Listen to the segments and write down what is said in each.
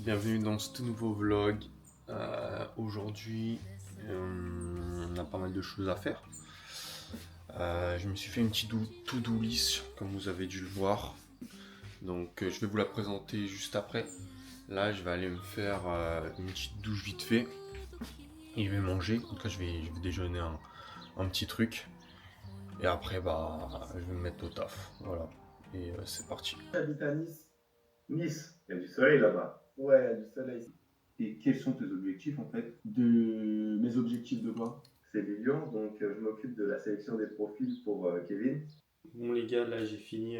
Bienvenue dans ce tout nouveau vlog. Aujourd'hui, on a pas mal de choses à faire. Je me suis fait une petite to-do list, comme vous avez dû le voir. Donc, je vais vous la présenter juste après. Là, je vais aller me faire une petite douche vite fait. Et je vais manger. En tout cas, je vais déjeuner un petit truc. Et après, je vais me mettre au taf. Voilà. Et c'est parti. J'habite à Nice. Nice, il y a du soleil là-bas. Ouais, il y a du soleil. Et quels sont tes objectifs en fait? De mes objectifs de quoi? C'est Lilian, donc je m'occupe de la sélection des profils pour Kevin. Bon les gars, là j'ai fini,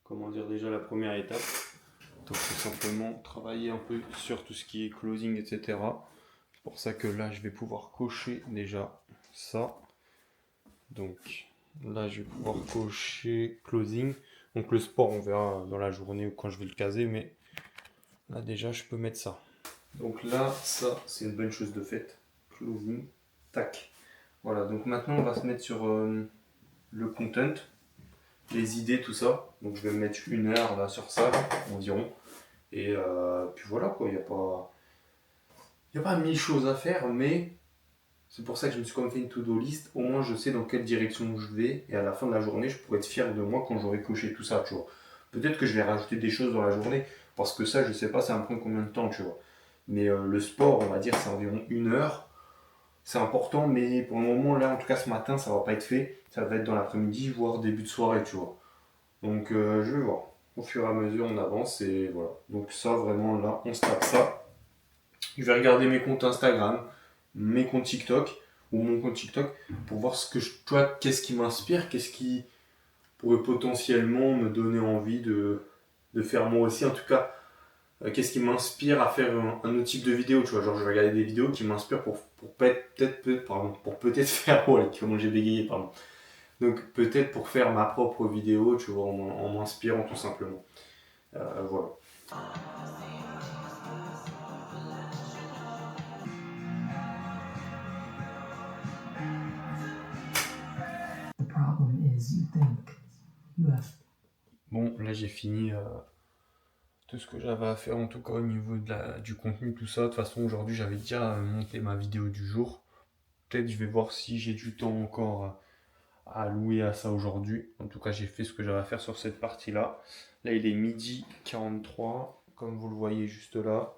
comment dire, déjà la première étape. Donc c'est simplement travailler un peu sur tout ce qui est closing, etc. C'est pour ça que là je vais pouvoir cocher déjà ça. Donc là je vais pouvoir cocher closing. Donc le sport on verra dans la journée ou quand je vais le caser, mais là déjà je peux mettre ça. Donc là ça c'est une bonne chose de faite. Closing, tac. Voilà, donc maintenant on va se mettre sur le content, les idées, tout ça. Donc je vais me mettre 1 heure là sur ça environ. Et puis voilà quoi, il y a pas 1000 choses à faire, mais c'est pour ça que je me suis quand même fait une to-do list. Au moins je sais dans quelle direction je vais, et à la fin de la journée je pourrais être fier de moi quand j'aurai coché tout ça, tu vois. Peut-être que je vais rajouter des choses dans la journée, parce que ça je sais pas, ça va me prendre combien de temps, tu vois. Mais le sport, on va dire, c'est environ 1 heure. C'est important, mais pour le moment là, en tout cas ce matin, ça va pas être fait. Ça va être dans l'après-midi, voire début de soirée, tu vois. Donc je vais voir. Au fur et à mesure, on avance et voilà. Donc ça, vraiment, là, on se tape ça. Je vais regarder mes comptes Instagram, mes comptes TikTok ou mon compte TikTok pour voir toi, qu'est-ce qui m'inspire, qu'est-ce qui pourrait potentiellement me donner envie de faire moi aussi. En tout cas, qu'est-ce qui m'inspire à faire un autre type de vidéo, tu vois. Genre, je vais regarder des vidéos qui m'inspirent pour peut-être faire, ouais, comment j'ai bégayé, pardon. Donc peut-être pour faire ma propre vidéo, tu vois, en m'inspirant tout simplement. Voilà. The problem is you think you have. Bon, là j'ai fini tout ce que j'avais à faire, en tout cas au niveau du contenu, tout ça. De toute façon, aujourd'hui j'avais déjà monté ma vidéo du jour. Peut-être je vais voir si j'ai du temps encore à allouer à ça aujourd'hui. En tout cas, j'ai fait ce que j'avais à faire sur cette partie-là. Là, il est 12h43, comme vous le voyez juste là.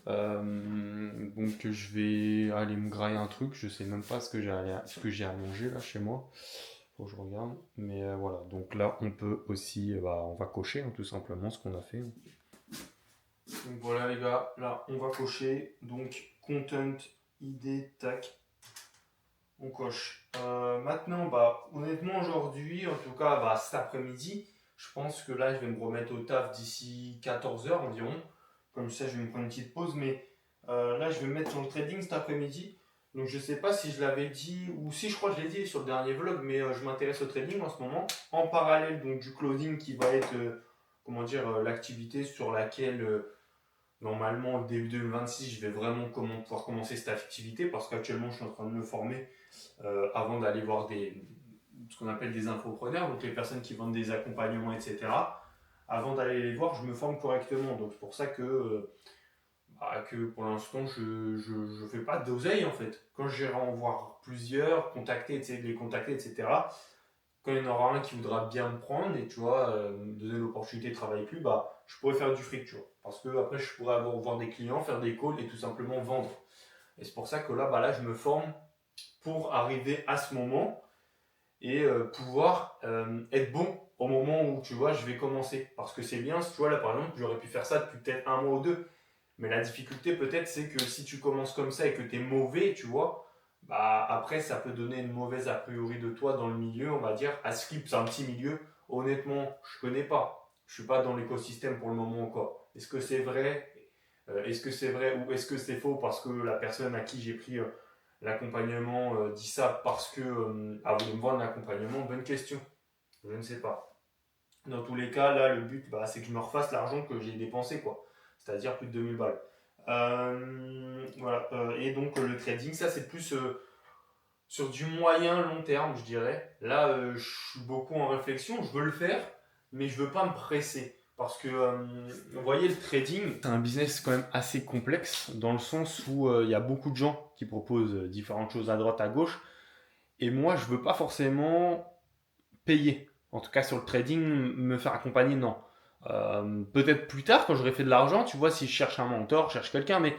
Donc je vais aller me grailler un truc. Je sais même pas ce que j'ai à manger là chez moi. Faut que je regarde. Mais voilà. Donc là, on peut aussi, on va cocher hein, tout simplement ce qu'on a fait. Donc voilà les gars, là on va cocher. Donc content, idée, tac. On coche. Maintenant, honnêtement, aujourd'hui, en tout cas, cet après-midi, je pense que là, je vais me remettre au taf d'ici 14h environ. Comme ça, je vais me prendre une petite pause. Mais là, je vais me mettre sur le trading cet après-midi. Donc, je sais pas si je l'avais dit ou si je crois que je l'ai dit sur le dernier vlog, mais je m'intéresse au trading en ce moment. En parallèle, donc, du closing qui va être, l'activité sur laquelle normalement, début 2026, je vais vraiment pouvoir commencer cette activité parce qu'actuellement, je suis en train de me former avant d'aller voir ce qu'on appelle des infopreneurs, donc les personnes qui vendent des accompagnements, etc. Avant d'aller les voir, je me forme correctement. Donc c'est pour ça que pour l'instant, je fais pas d'oseille en fait. Quand j'irai en voir plusieurs, contacter, essayer de les contacter, etc. Quand il y en aura un qui voudra bien me prendre et tu vois, me donner l'opportunité de travailler plus, je pourrais faire du fric, tu vois. Parce que après, je pourrais voir des clients, faire des calls et tout simplement vendre. Et c'est pour ça que là, je me forme pour arriver à ce moment et pouvoir être bon au moment où tu vois je vais commencer. Parce que c'est bien, tu vois là par exemple, j'aurais pu faire ça depuis peut-être 1 mois ou 2. Mais la difficulté peut-être c'est que si tu commences comme ça et que tu es mauvais, tu vois, après ça peut donner une mauvaise a priori de toi dans le milieu, on va dire. À Skip, c'est un petit milieu. Honnêtement, je connais pas. Je suis pas dans l'écosystème pour le moment encore. Est-ce que c'est vrai? Est-ce que c'est vrai ou est-ce que c'est faux parce que la personne à qui j'ai pris l'accompagnement dit ça parce que a voulu me vendre l'accompagnement? Bonne question. Je ne sais pas. Dans tous les cas, là, le but, c'est que je me refasse l'argent que j'ai dépensé, quoi. C'est-à-dire plus de 2000 balles. Voilà. Et donc, le trading, ça, c'est plus sur du moyen long terme, je dirais. Là, je suis beaucoup en réflexion. Je veux le faire, mais je veux pas me presser. Parce que, vous voyez, le trading, c'est un business quand même assez complexe, dans le sens où il y a beaucoup de gens qui proposent différentes choses à droite, à gauche. Et moi, je veux pas forcément payer. En tout cas, sur le trading, me faire accompagner, non. Peut-être plus tard, quand j'aurai fait de l'argent, tu vois, si je cherche un mentor, je cherche quelqu'un, mais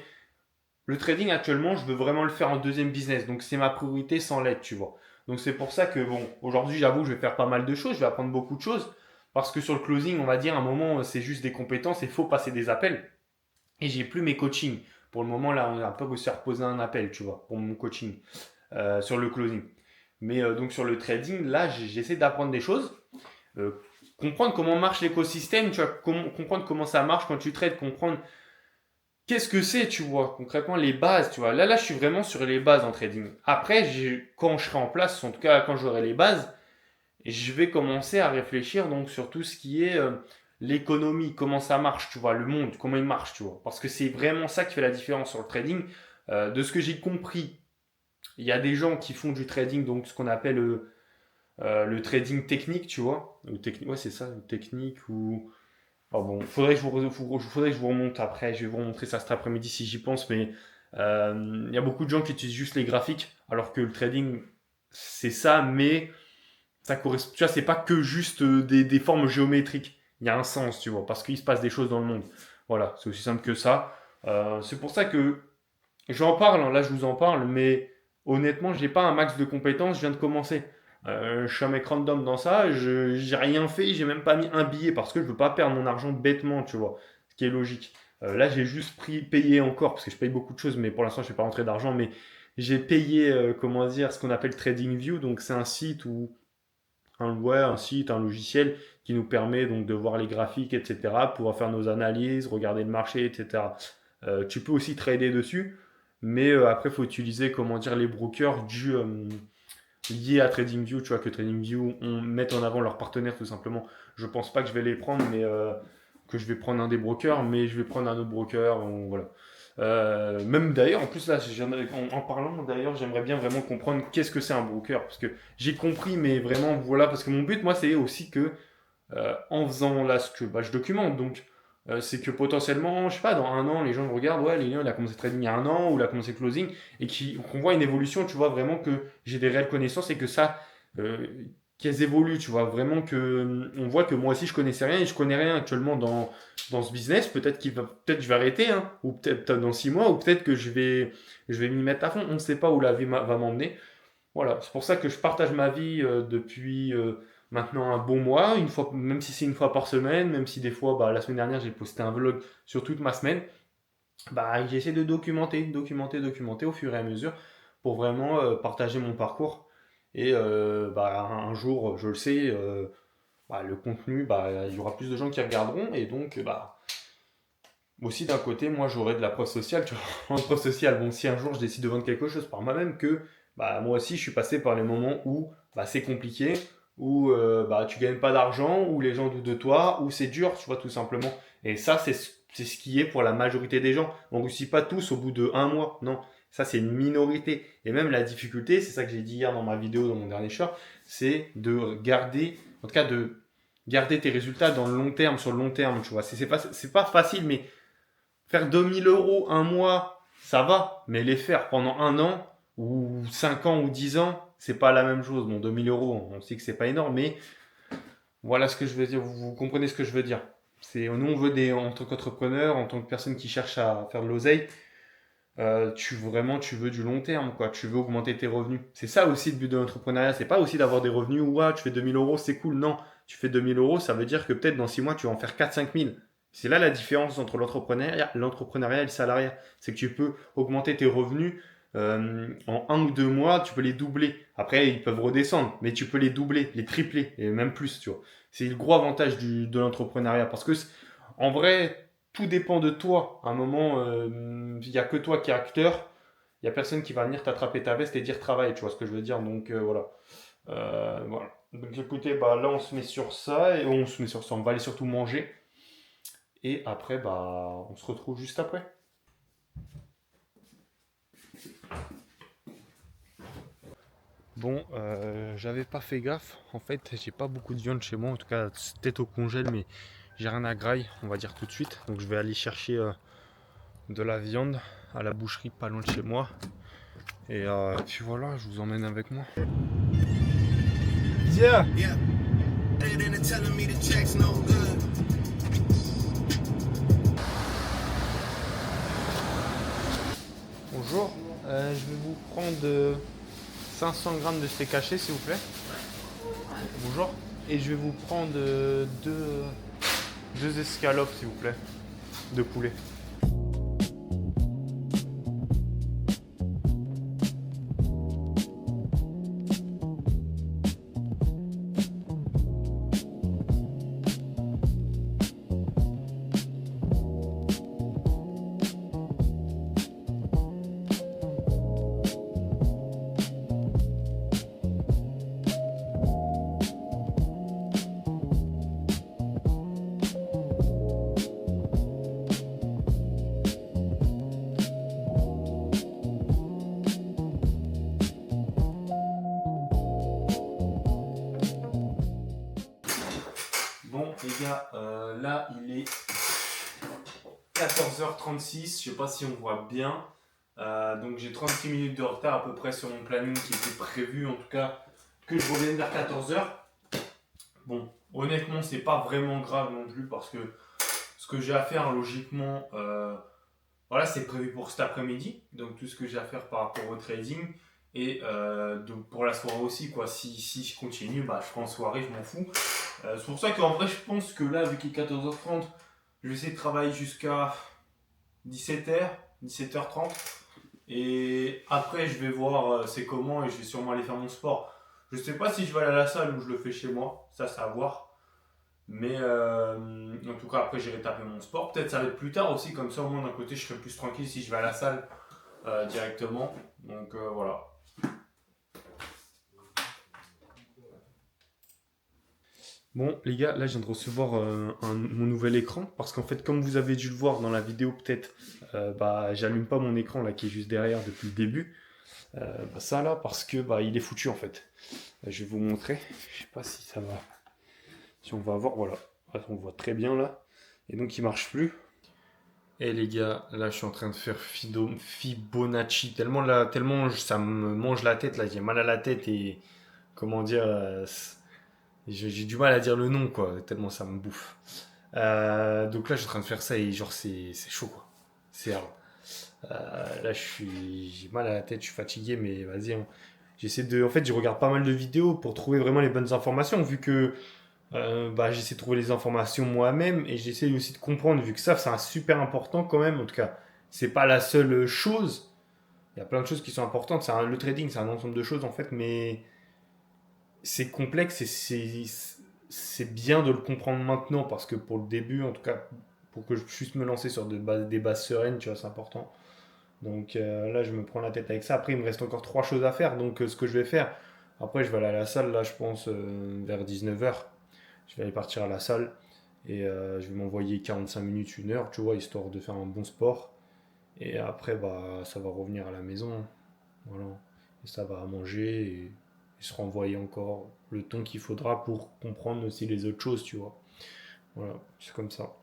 le trading actuellement, je veux vraiment le faire en deuxième business. Donc, c'est ma priorité sans l'aide, tu vois. Donc, c'est pour ça que, bon, aujourd'hui, j'avoue, je vais faire pas mal de choses, je vais apprendre beaucoup de choses. Parce que sur le closing, on va dire, à un moment, c'est juste des compétences et il faut passer des appels. Et j'ai plus mes coachings. Pour le moment, là, on a pas se faire poser un appel, tu vois, pour mon coaching sur le closing. Mais donc, sur le trading, là, j'essaie d'apprendre des choses. Euh, comprendre comment marche l'écosystème, tu vois, comprendre comment ça marche quand tu trades, comprendre qu'est-ce que c'est, tu vois, concrètement les bases, tu vois. Là, je suis vraiment sur les bases en trading. Après, quand je serai en place, en tout cas quand j'aurai les bases, je vais commencer à réfléchir donc sur tout ce qui est l'économie, comment ça marche, tu vois, le monde, comment il marche, tu vois. Parce que c'est vraiment ça qui fait la différence sur le trading. De ce que j'ai compris, il y a des gens qui font du trading, donc ce qu'on appelle le trading technique, tu vois. Ouais, c'est ça, le technique ou. Oh bon, faudrait que je vous remonte après. Je vais vous remontrer ça cet après-midi si j'y pense, mais il y a beaucoup de gens qui utilisent juste les graphiques, alors que le trading, c'est ça, mais ça correspond. Tu vois, c'est pas que juste des formes géométriques. Il y a un sens, tu vois, parce qu'il se passe des choses dans le monde. Voilà, c'est aussi simple que ça. C'est pour ça que j'en parle, hein, là je vous en parle, mais honnêtement, j'ai pas un max de compétences, je viens de commencer. Je suis un mec random dans ça, j'ai rien fait, j'ai même pas mis un billet parce que je veux pas perdre mon argent bêtement, tu vois, ce qui est logique. Là, j'ai juste payé encore, parce que je paye beaucoup de choses, mais pour l'instant, je ne fais pas rentrer d'argent, mais j'ai payé, comment dire, ce qu'on appelle TradingView, donc c'est un site où un site, un logiciel qui nous permet donc de voir les graphiques, etc., pouvoir faire nos analyses, regarder le marché, etc. Tu peux aussi trader dessus, mais après, il faut utiliser, comment dire, les brokers liés à TradingView, tu vois, que TradingView met en avant leurs partenaires, tout simplement. Je pense pas que je vais les prendre, mais que je vais prendre un des brokers, mais je vais prendre un autre broker, voilà. Même d'ailleurs, en plus là, en parlant d'ailleurs, j'aimerais bien vraiment comprendre qu'est-ce que c'est un broker, parce que j'ai compris, mais vraiment voilà, parce que mon but, moi, c'est aussi que en faisant là ce que je documente, donc c'est que potentiellement, je sais pas, dans un an, les gens me regardent, ouais, Lilian, il a commencé trading il y a un an, ou il a commencé closing, et qu'on voit une évolution, tu vois, vraiment que j'ai des réelles connaissances et que ça, euh, qu'elles évoluent, tu vois, vraiment que on voit que moi aussi je connaissais rien et je connais rien actuellement dans ce business. Peut-être je vais arrêter, hein, ou peut-être dans 6 mois, ou peut-être que je vais m'y mettre à fond. On ne sait pas où la vie va m'emmener. Voilà, c'est pour ça que je partage ma vie depuis maintenant un bon mois, une fois, même si c'est une fois par semaine, même si des fois, la semaine dernière, j'ai posté un vlog sur toute ma semaine, j'essaie de documenter au fur et à mesure pour vraiment partager mon parcours. Et un jour, je le sais, le contenu, il y aura plus de gens qui regarderont et donc, aussi d'un côté, moi j'aurai de la preuve sociale, tu vois. En preuve sociale, bon, si un jour je décide de vendre quelque chose par moi-même, que moi aussi je suis passé par les moments où c'est compliqué, où tu gagnes pas d'argent, où les gens doutent de toi, où c'est dur, tu vois, tout simplement. Et ça, c'est ce qui est pour la majorité des gens. On réussit pas tous au bout de un mois, non. Ça, c'est une minorité. Et même la difficulté, c'est ça que j'ai dit hier dans ma vidéo, dans mon dernier short, c'est de garder, en tout cas de garder tes résultats dans le long terme, sur le long terme, tu vois. C'est pas facile, mais faire 2 000 € un mois, ça va, mais les faire pendant un an, ou 5 ans, ou 10 ans, c'est pas la même chose. Bon, 2 000 €, on sait que c'est pas énorme, mais voilà ce que je veux dire. Vous comprenez ce que je veux dire. Nous, on veut en tant qu'entrepreneur, en tant que personne qui cherche à faire de l'oseille, tu veux du long terme, quoi. Tu veux augmenter tes revenus. C'est ça aussi le but de l'entrepreneuriat. C'est pas aussi d'avoir des revenus où tu fais 2 000 €, c'est cool. Non, tu fais 2 000 €, ça veut dire que peut-être dans 6 mois, tu vas en faire 4 000 à 5 000. C'est là la différence entre l'entrepreneuriat et le salariat. C'est que tu peux augmenter tes revenus en 1 ou 2 mois, tu peux les doubler. Après, ils peuvent redescendre, mais tu peux les doubler, les tripler, et même plus, tu vois. C'est le gros avantage de l'entrepreneuriat. Parce que, en vrai, tout dépend de toi. À un moment, il n'y a que toi qui es acteur. Il n'y a personne qui va venir t'attraper ta veste et dire travail, tu vois ce que je veux dire. Donc voilà. Voilà. Donc écoutez, là on se met sur ça et on se met sur ça. On va aller surtout manger. Et après, on se retrouve juste après. Bon, j'avais pas fait gaffe. En fait, j'ai pas beaucoup de viande chez moi. En tout cas, c'est peut-être au congèle, mais j'ai rien à graille, on va dire tout de suite. Donc je vais aller chercher de la viande à la boucherie pas loin de chez moi. Et puis voilà, je vous emmène avec moi. Yeah. Bonjour, je vais vous prendre 500 grammes de steak haché s'il vous plaît. Bonjour. Et je vais vous prendre deux escalopes s'il vous plaît, de poulet. Bon les gars, là il est 14h36, je sais pas si on voit bien. Donc j'ai 36 minutes de retard à peu près sur mon planning qui était prévu, en tout cas que je revienne vers 14h. Bon, honnêtement c'est pas vraiment grave non plus parce que ce que j'ai à faire logiquement, voilà, c'est prévu pour cet après-midi. Donc tout ce que j'ai à faire par rapport au trading et donc pour la soirée aussi quoi. Si je continue, bah je ferai en soirée, je m'en fous. C'est pour ça qu'en vrai je pense que là vu qu'il est 14h30, je vais essayer de travailler jusqu'à 17h, 17h30. Et après je vais voir c'est comment et je vais sûrement aller faire mon sport. Je sais pas si je vais aller à la salle ou je le fais chez moi, ça c'est à voir. Mais en tout cas après j'irai taper mon sport. Peut-être ça va être plus tard aussi, comme ça au moins d'un côté je serai plus tranquille si je vais à la salle directement. Donc voilà. Bon les gars, là je viens de recevoir mon nouvel écran parce qu'en fait comme vous avez dû le voir dans la vidéo peut-être, bah j'allume pas mon écran là qui est juste derrière depuis le début. Bah, ça là parce que bah il est foutu en fait. Je vais vous montrer. Je sais pas si ça va. Si on va voir, voilà. On voit très bien là. Et donc il marche plus. Et les gars, là je suis en train de faire Fibonacci. Tellement ça me mange la tête là. J'ai mal à la tête et comment dire. J'ai du mal à dire le nom quoi. Tellement ça me bouffe. Donc là je suis en train de faire ça et genre c'est chaud quoi. C'est hard. Là j'ai mal à la tête, je suis fatigué mais vas-y. Hein. En fait je regarde pas mal de vidéos pour trouver vraiment les bonnes informations vu que bah, j'essaie de trouver les informations moi-même et j'essaie aussi de comprendre, vu que ça, c'est un super important quand même. En tout cas, c'est pas la seule chose. Il y a plein de choses qui sont importantes. Le trading, c'est un ensemble de choses en fait, mais c'est complexe et c'est bien de le comprendre maintenant parce que pour le début, en tout cas, pour que je puisse me lancer sur des bases sereines, tu vois, c'est important. Donc là, je me prends la tête avec ça. Après, il me reste encore trois choses à faire. Donc, ce que je vais faire, après, je vais aller à la salle, là, je pense, vers 19h. Je vais aller partir à la salle et je vais m'envoyer 45 minutes, 1 heure, tu vois, histoire de faire un bon sport. Et après, bah, ça va revenir à la maison. Voilà. Et ça va manger et se renvoyer encore le temps qu'il faudra pour comprendre aussi les autres choses, tu vois. Voilà, c'est comme ça.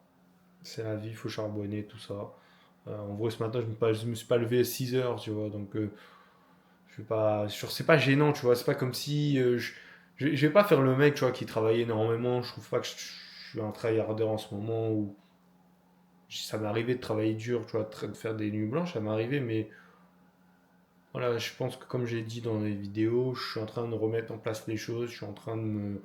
C'est la vie, il faut charbonner, tout ça. En vrai, ce matin, je me suis pas levé à 6 heures, tu vois, donc je vais pas, c'est pas gênant, tu vois, c'est pas comme si je vais pas faire le mec, tu vois, qui travaille énormément. Je trouve pas que je suis un tryharder en ce moment où ça m'est arrivé de travailler dur, tu vois, de faire des nuits blanches, ça m'est arrivé, mais voilà, je pense que comme j'ai dit dans les vidéos, je suis en train de remettre en place les choses, je suis en train de me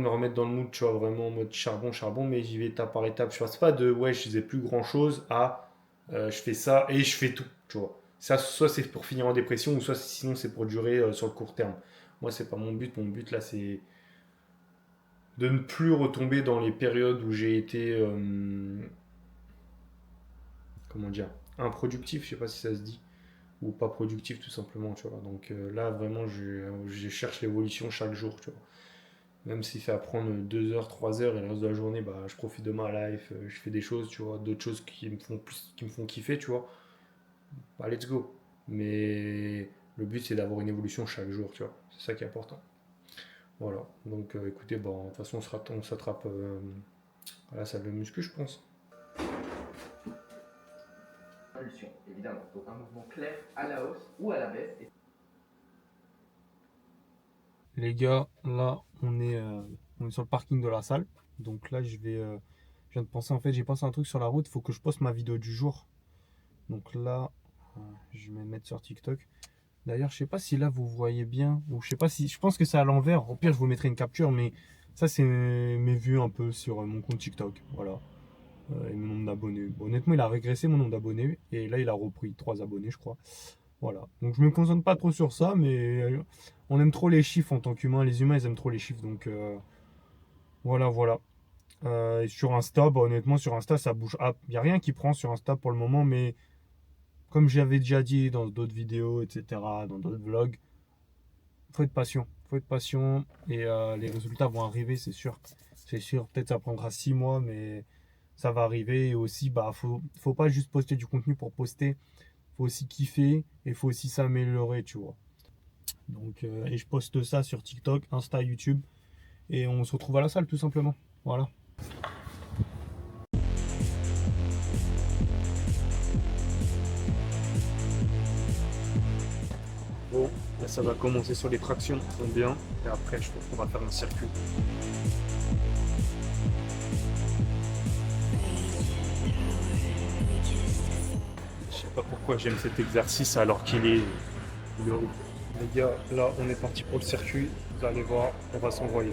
remettre dans le mood, tu vois, vraiment en mode charbon, charbon, mais j'y vais étape par étape. Je passe pas de ouais, je faisais plus grand chose à je fais ça et je fais tout, tu vois. Ça, soit c'est pour finir en dépression, ou soit sinon c'est pour durer sur le court terme. Moi, c'est pas mon but. Mon but là, c'est de ne plus retomber dans les périodes où j'ai été, comment dire, improductif, je sais pas si ça se dit, ou pas productif tout simplement, tu vois. Donc là, vraiment, je cherche l'évolution chaque jour, tu vois. Même si ça va prendre 2 heures, 3 heures et le reste de la journée, bah, je profite de ma life, je fais des choses, tu vois, d'autres choses qui me font kiffer, tu vois. Bah, let's go. Mais le but, c'est d'avoir une évolution chaque jour, tu vois. C'est ça qui est important. Voilà, donc écoutez, bon, de toute façon on s'attrape à la salle de muscu, je pense. Impulsion, évidemment. Donc un mouvement clair à la hausse ou à la baisse. Les gars, là on est sur le parking de la salle. Donc là je viens de penser, en fait j'ai pensé à un truc sur la route, il faut que je poste ma vidéo du jour. Donc là, je vais me mettre sur TikTok. D'ailleurs, je sais pas si là vous voyez bien, ou je sais pas si, je pense que c'est à l'envers. Au pire, je vous mettrai une capture, mais ça c'est mes vues un peu sur mon compte TikTok. Voilà. Et mon nombre d'abonnés. Bon, honnêtement, il a régressé mon nombre d'abonnés et là il a repris 3 abonnés, je crois. Voilà. Donc je me concentre pas trop sur ça, mais on aime trop les chiffres en tant qu'humain. Les humains, ils aiment trop les chiffres. Donc voilà, voilà. Et sur Insta, bah, honnêtement, sur Insta, ça bouge. Ah, il n'y a rien qui prend sur Insta pour le moment, mais comme j'avais déjà dit dans d'autres vidéos, etc., dans d'autres vlogs, faut être patient. Faut être patient et les résultats vont arriver, c'est sûr. C'est sûr, peut-être ça prendra 6 mois, mais ça va arriver. Et aussi, bah, faut pas juste poster du contenu pour poster. Faut aussi kiffer et faut aussi s'améliorer, tu vois. Donc, et je poste ça sur TikTok, Insta, YouTube. Et on se retrouve à la salle, tout simplement. Voilà. Bon, là ça va commencer sur les tractions, donc bien. Et après, je pense qu'on va faire un circuit. Je sais pas pourquoi j'aime cet exercice alors qu'il est horrible. Les gars, là on est parti pour le circuit. Vous allez voir, on va s'envoyer.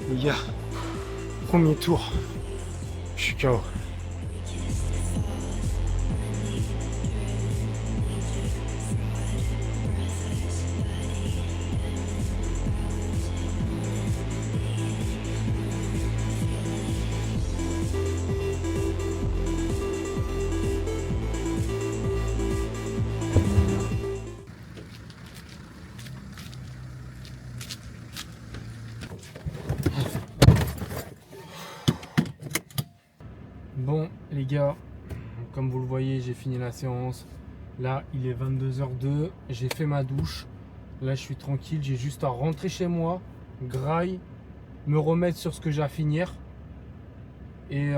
Les gars, premier tour, je suis KO. Bon les gars, comme vous le voyez, j'ai fini la séance. Là il est 22h02, j'ai fait ma douche. Là je suis tranquille, j'ai juste à rentrer chez moi, graille, me remettre sur ce que j'ai à finir. Et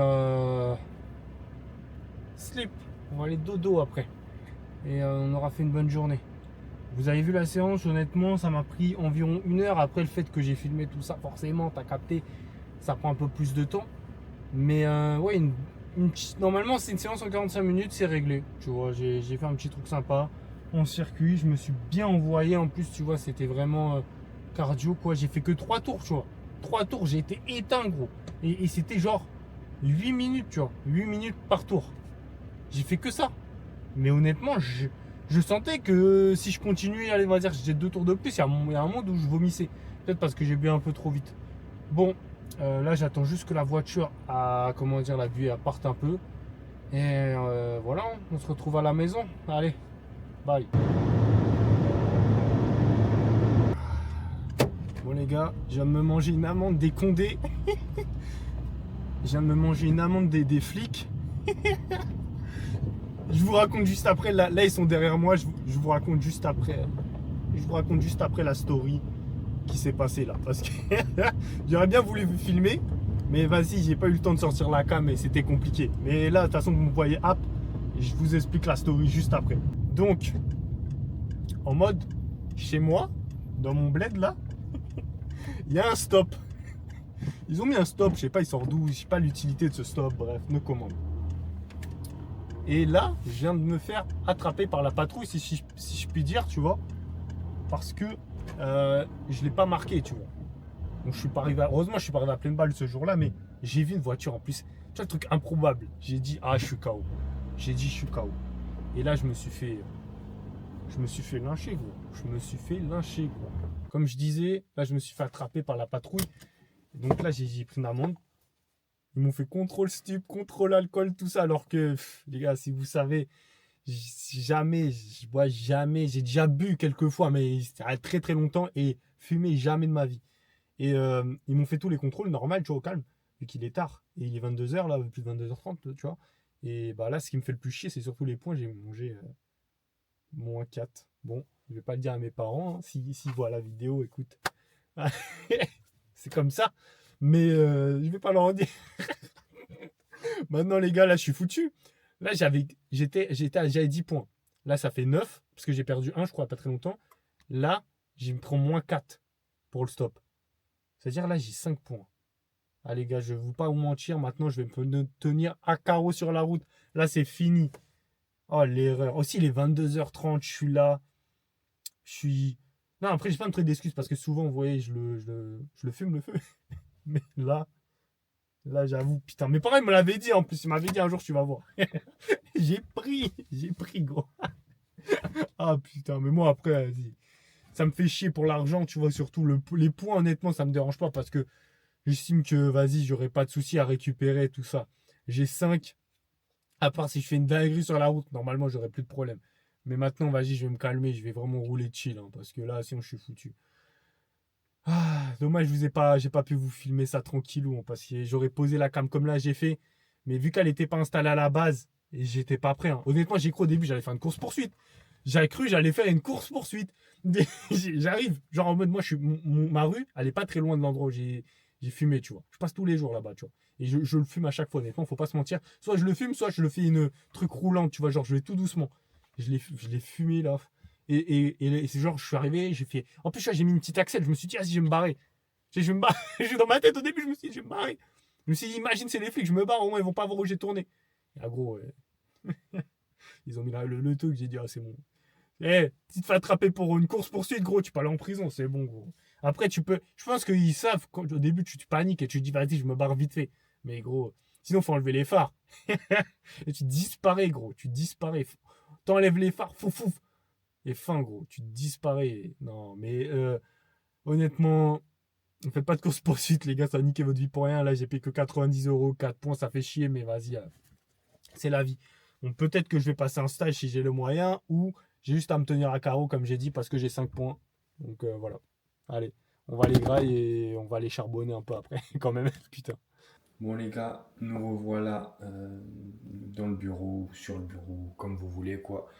sleep, on va aller dodo après. Et on aura fait une bonne journée. Vous avez vu la séance, honnêtement ça m'a pris environ 1 heure. Après le fait que j'ai filmé tout ça, forcément t'as capté, ça prend un peu plus de temps. Mais ouais, normalement c'est une séance en 45 minutes, c'est réglé. Tu vois, j'ai fait un petit truc sympa en circuit, je me suis bien envoyé. En plus, tu vois, c'était vraiment cardio quoi. J'ai fait que 3 tours, tu vois. 3 tours, j'ai été éteint gros. Et c'était genre 8 minutes, tu vois. 8 minutes par tour. J'ai fait que ça. Mais honnêtement, je sentais que si je continuais, allez, on va dire, j'ai 2 tours de plus, il y a un moment où je vomissais. Peut-être parce que j'ai bu un peu trop vite. Bon. Là j'attends juste que la voiture comment dire, la vue elle parte un peu et voilà, on se retrouve à la maison. Allez, bye. Bon les gars, je viens de me manger une amende des Condés. Je viens de me manger une amende des flics. Je vous raconte juste après, là ils sont derrière moi, je vous raconte juste après. Je vous raconte juste après la story qui s'est passé là, parce que j'aurais bien voulu vous filmer, mais vas-y, j'ai pas eu le temps de sortir la cam et c'était compliqué. Mais là de toute façon vous me voyez app, je vous explique la story juste après. Donc en mode chez moi, dans mon bled là, il y a un stop. Ils ont mis un stop, je sais pas, il sort d'où, je sais pas l'utilité de ce stop, bref, no commande. Et là je viens de me faire attraper par la patrouille, si je puis dire, tu vois, parce que je l'ai pas marqué, tu vois. Donc je suis pas arrivé heureusement je suis pas arrivé à pleine balle ce jour-là, mais j'ai vu une voiture en plus. Tu vois, le truc improbable. J'ai dit je suis KO. J'ai dit je suis KO. Et là je me suis fait lyncher gros. Je me suis fait lyncher gros. comme je disais, là, je me suis fait attraper par la patrouille. Donc là, j'ai pris une amende. Ils m'ont fait contrôle stup, contrôle alcool, tout ça. Alors que, les gars, si vous savez, jamais, je bois jamais. J'ai déjà bu quelques fois, mais c'était à très très longtemps et fumé jamais de ma vie. Et ils m'ont fait tous les contrôles, normal, tu vois, au calme, vu qu'il est tard. Et il est 22h, là, plus de 22h30, tu vois. Et bah là, ce qui me fait le plus chier, c'est surtout les points. J'ai mangé -4. Bon, je vais pas le dire à mes parents. Hein. S'ils voient la vidéo, écoute. C'est comme ça. Mais je vais pas leur en dire. Maintenant, les gars, là, je suis foutu. Là, j'avais 10 points. Là, ça fait 9, parce que j'ai perdu 1, je crois, pas très longtemps. Là, je me prends -4 pour le stop. C'est-à-dire, là, j'ai 5 points. Ah, les gars, je ne vais pas vous mentir. Maintenant, je vais me tenir à carreau sur la route. Là, c'est fini. Oh, l'erreur. Aussi, il est 22h30, je suis là. Je suis... Non, après, j'ai pas un truc d'excuse parce que souvent, vous voyez, je le fume, le feu. Mais là, j'avoue, putain. Mes parents, ils me l'avaient dit en plus. Ils m'avaient dit un jour, tu vas voir. J'ai pris, gros. Ah, putain, mais moi, après, vas-y. Ça me fait chier pour l'argent, tu vois, surtout les points, honnêtement, ça me dérange pas parce que j'estime que, vas-y, j'aurai pas de souci à récupérer tout ça. J'ai 5. À part si je fais une dinguerie sur la route, normalement, j'aurai plus de problème. Mais maintenant, vas-y, je vais me calmer, je vais vraiment rouler chill, hein, parce que là, sinon, je suis foutu. Ah, dommage, j'ai pas pu vous filmer ça tranquillou, hein, parce que j'aurais posé la cam comme là, j'ai fait. Mais vu qu'elle n'était pas installée à la base, et j'étais pas prêt. Hein. Honnêtement, j'ai cru au début, j'allais faire une course-poursuite. J'avais cru, j'allais faire une course-poursuite. J'arrive, genre en mode, moi, ma rue, elle est pas très loin de l'endroit où j'ai fumé, tu vois. Je passe tous les jours là-bas, tu vois. Et je le fume à chaque fois, honnêtement, faut pas se mentir. Soit je le fume, soit je le fais une truc roulante, tu vois, genre je vais tout doucement. Je l'ai fumé là. Et c'est genre, je suis arrivé, j'ai fait. En plus, j'ai mis une petite accel, je me suis dit, ah si, je vais me barrer. Je vais me barrer. Dans ma tête, au début, je me suis dit, je vais me barrer. Je me suis dit, imagine, c'est les flics, je me barre, au moins, ils vont pas voir où j'ai tourné. Et ah, gros, ils ont mis le truc, j'ai dit, ah, c'est bon. Eh, si tu te fais attraper pour une course-poursuite, gros, tu peux aller en prison, c'est bon, gros. Après, tu peux. Je pense qu'ils savent, au début, tu paniques et tu te dis, vas-y, je me barre vite fait. Mais gros, sinon, faut enlever les phares. Et tu disparais, gros, tu disparais. T'enlèves les phares, fouf. Et fin, gros, tu disparais. Non, mais honnêtement, ne faites pas de course-poursuite, les gars, ça va niquer votre vie pour rien. Là, j'ai payé que 90€, 4 points, ça fait chier, mais vas-y, c'est la vie. Donc, peut-être que je vais passer un stage si j'ai le moyen, ou j'ai juste à me tenir à carreau, comme j'ai dit, parce que j'ai 5 points. Donc, voilà. Allez, on va les grailler et on va les charbonner un peu après, quand même. Putain. Bon les gars, nous revoilà dans le bureau, sur le bureau, comme vous voulez quoi.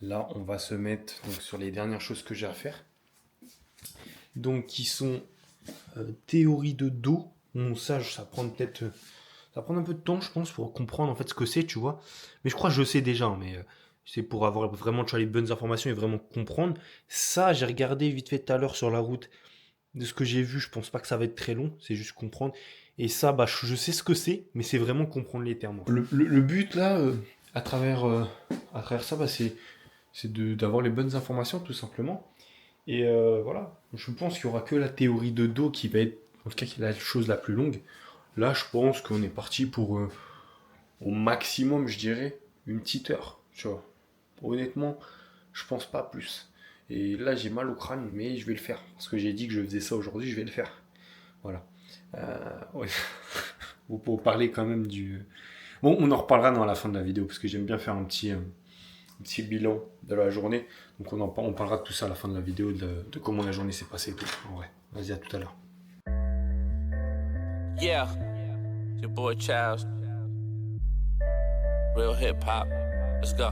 Là, on va se mettre donc, sur les dernières choses que j'ai à faire. Donc, qui sont théorie de dos. Bon, ça prend peut-être... ça prend un peu de temps, je pense, pour comprendre en fait ce que c'est, tu vois. Mais je crois que je sais déjà, hein, mais c'est pour avoir vraiment les bonnes informations et vraiment comprendre. Ça, j'ai regardé vite fait tout à l'heure sur la route. De ce que j'ai vu, je pense pas que ça va être très long, c'est juste comprendre. Et ça, bah, je sais ce que c'est, mais c'est vraiment comprendre les termes. Le but là, à travers ça, bah, c'est d'avoir les bonnes informations tout simplement. Et voilà, je pense qu'il n'y aura que la théorie de dos qui va être, en tout cas, qui est la chose la plus longue. Là, je pense qu'on est parti pour, au maximum, je dirais, une petite heure, tu vois. Honnêtement, je pense pas plus. Et là, j'ai mal au crâne, mais je vais le faire. Parce que j'ai dit que je faisais ça aujourd'hui, je vais le faire. Voilà. Ouais. Pour parler quand même du... Bon, on en reparlera dans la fin de la vidéo, parce que j'aime bien faire un petit bilan de la journée. Donc on parlera de tout ça à la fin de la vidéo, de comment la journée s'est passée et tout. En vrai. Vas-y, à tout à l'heure. Yeah, it's your boy Childs. Real hip hop. Let's go.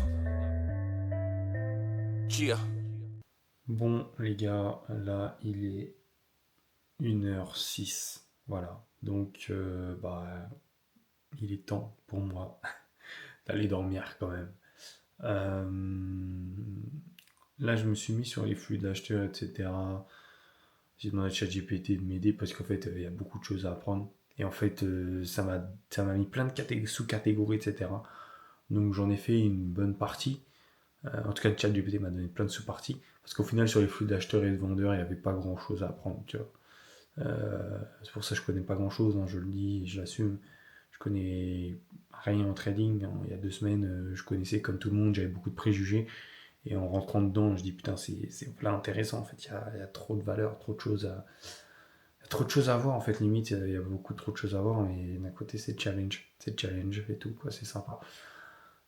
Yeah. Bon, les gars, là, il est 1h06. Voilà. Donc, bah, il est temps pour moi d'aller dormir quand même. Là, je me suis mis sur les flux d'acheteurs, etc. J'ai demandé à ChatGPT de m'aider parce qu'en fait, il y a beaucoup de choses à apprendre. Et en fait, ça m'a mis plein de sous-catégories, etc. Donc, j'en ai fait une bonne partie. En tout cas, ChatGPT m'a donné plein de sous-parties. Parce qu'au final, sur les flux d'acheteurs et de vendeurs, il n'y avait pas grand-chose à apprendre, tu vois. C'est pour ça que je connais pas grand-chose, hein, je le dis, je l'assume. Je connais rien en trading. Il y a 2 semaines, je connaissais comme tout le monde, j'avais beaucoup de préjugés. Et en rentrant dedans, je dis putain, c'est là intéressant en fait. Il y a trop de valeur, trop de choses à. Il y a trop de choses à voir en fait, limite, il y a beaucoup trop de choses à voir, mais d'un côté c'est challenge et tout, quoi, c'est sympa.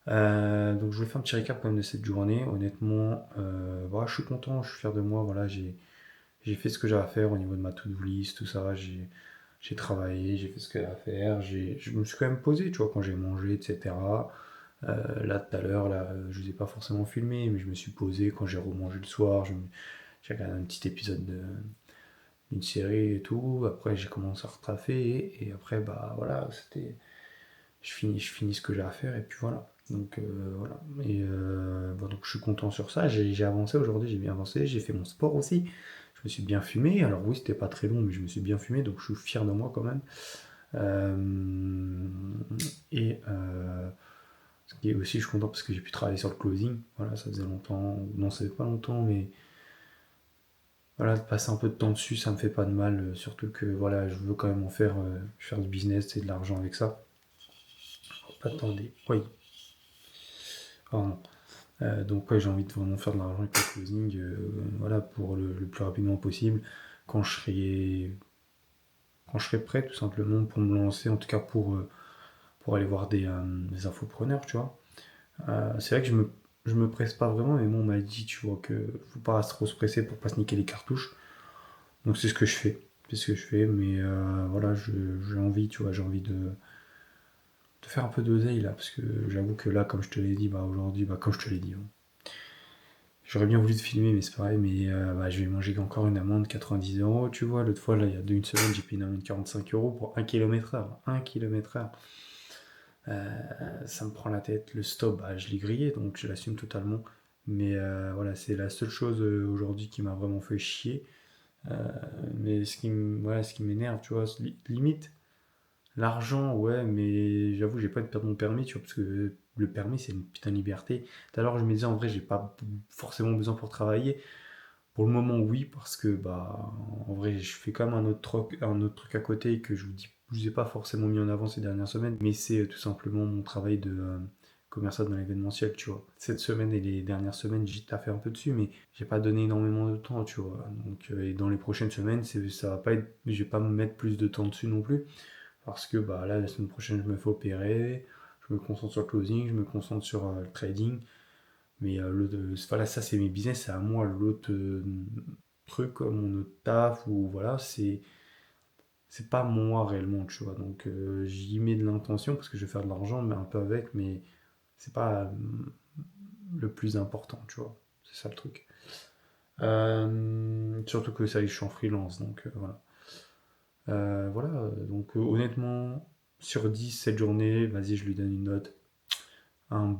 Donc je vais faire un petit récap quand même de cette journée. Honnêtement, voilà, je suis content, je suis fier de moi. Voilà, j'ai fait ce que j'avais à faire au niveau de ma to-do list, tout ça. J'ai travaillé, j'ai fait ce qu'il y avait à faire. Je me suis quand même posé, tu vois, quand j'ai mangé, etc. Là, tout à l'heure, là, je ne vous ai pas forcément filmé, mais je me suis posé quand j'ai remangé le soir. J'ai regardé un petit épisode d'une série et tout. Après, j'ai commencé à retraffer. Et après, bah voilà, je finis ce que j'ai à faire et puis voilà. Donc voilà. Et bon, donc je suis content sur ça. J'ai avancé aujourd'hui, j'ai bien avancé. J'ai fait mon sport aussi. Je me suis bien fumé. Alors oui, c'était pas très long, mais je me suis bien fumé, donc je suis fier de moi quand même. Et ce qui est aussi, je suis content parce que j'ai pu travailler sur le closing. Voilà, ça faisait longtemps. Non, ça fait pas longtemps, mais voilà, de passer un peu de temps dessus, ça me fait pas de mal. Surtout que voilà, je veux quand même en faire du business et de l'argent avec ça. Attendez, oui. Pardon. Donc ouais, j'ai envie de vraiment faire de l'argent avec le closing, voilà, pour le plus rapidement possible, quand je serai prêt tout simplement pour me lancer, en tout cas pour aller voir des infopreneurs, tu vois. C'est vrai que je me presse pas vraiment, mais bon, on m'a dit, tu vois, que faut pas trop se presser pour pas se niquer les cartouches. Donc c'est ce que je fais. C'est ce que je fais, mais voilà, j'ai envie, tu vois, j'ai envie de faire un peu d'oseille là, parce que j'avoue que là, comme je te l'ai dit, bah aujourd'hui, bah comme je te l'ai dit, hein, j'aurais bien voulu te filmer, mais c'est pareil, mais bah, je vais manger encore une amende 90 €, tu vois. L'autre fois, là, il y a une semaine, j'ai payé une amende 45 € pour 1 km/h. 1 km/h. Ça me prend la tête. Le stop, bah, je l'ai grillé, donc je l'assume totalement. Mais voilà, c'est la seule chose aujourd'hui qui m'a vraiment fait chier. Mais voilà, ce qui m'énerve, tu vois, limite, l'argent, ouais, mais j'avoue, j'ai pas envie de perdre mon permis, tu vois, parce que le permis, c'est une putain de liberté. Tout à l'heure, je me disais, en vrai, j'ai pas forcément besoin pour travailler. Pour le moment, oui, parce que, bah, en vrai, je fais quand même un autre truc à côté que je vous ai pas forcément mis en avant ces dernières semaines, mais c'est tout simplement mon travail de commercial dans l'événementiel, tu vois. Cette semaine et les dernières semaines, j'ai taffé un peu dessus, mais j'ai pas donné énormément de temps, tu vois. Donc, et dans les prochaines semaines, ça va pas être, je vais pas me mettre plus de temps dessus non plus. Parce que bah, là, la semaine prochaine, je me fais opérer, je me concentre sur le closing, je me concentre sur le trading. Mais voilà, ça, c'est mes business, c'est à moi. L'autre truc, mon autre taf, ou voilà, c'est pas moi réellement, tu vois. Donc j'y mets de l'intention parce que je vais faire de l'argent, mais un peu avec, mais c'est pas le plus important, tu vois. C'est ça le truc. Surtout que ça, je suis en freelance, donc voilà. Voilà, donc honnêtement, sur 10, cette journée, vas-y, je lui donne une note. Un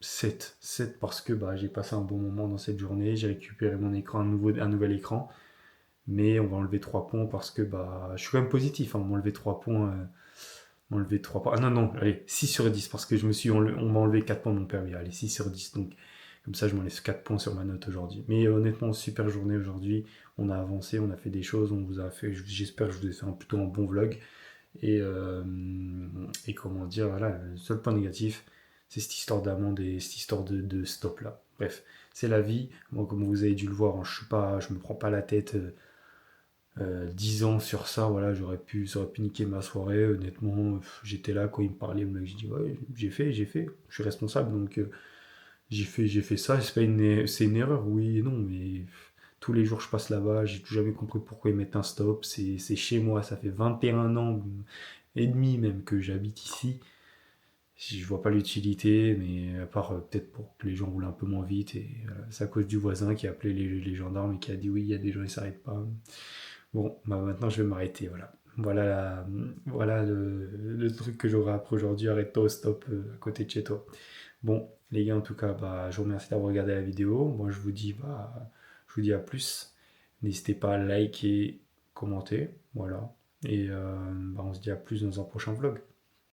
7. 7 parce que bah, j'ai passé un bon moment dans cette journée, j'ai récupéré mon écran, un nouvel écran, mais on va enlever 3 points parce que bah, je suis quand même positif, hein, on m'a enlevé 3 points. Enlever 3 points. Ah non, non, allez, 6 sur 10 parce que on m'a enlevé 4 points de mon permis. Allez, 6 sur 10, donc comme ça, je m'en laisse 4 points sur ma note aujourd'hui. Mais honnêtement, super journée aujourd'hui. On a avancé, on a fait des choses, on vous a fait. J'espère que je vous ai fait plutôt un bon vlog. Et comment dire, voilà, le seul point négatif, c'est cette histoire d'amende et cette histoire de stop là. Bref, c'est la vie. Moi, comme vous avez dû le voir, hein, je me prends pas la tête 10 ans sur ça. Voilà, ça aurait pu niquer ma soirée. Honnêtement, j'étais là quand il me parlait, le mec, j'ai dit ouais, j'ai fait, je suis responsable, donc j'ai fait ça. C'est une erreur, oui et non, mais tous les jours je passe là-bas, j'ai jamais compris pourquoi ils mettent un stop. C'est chez moi, ça fait 21 ans et demi même que j'habite ici. Je vois pas l'utilité, mais à part peut-être pour que les gens roulent un peu moins vite. Et c'est à cause du voisin qui a appelé les gendarmes et qui a dit oui, il y a des gens qui s'arrêtent pas. Bon, bah maintenant je vais m'arrêter, voilà. Voilà le truc que j'aurai après aujourd'hui. Arrête-toi au stop à côté de chez toi. Bon, les gars, en tout cas, bah, je vous remercie d'avoir regardé la vidéo. Moi, je vous dis à plus. N'hésitez pas à liker, commenter, voilà. Et bah, on se dit à plus dans un prochain vlog.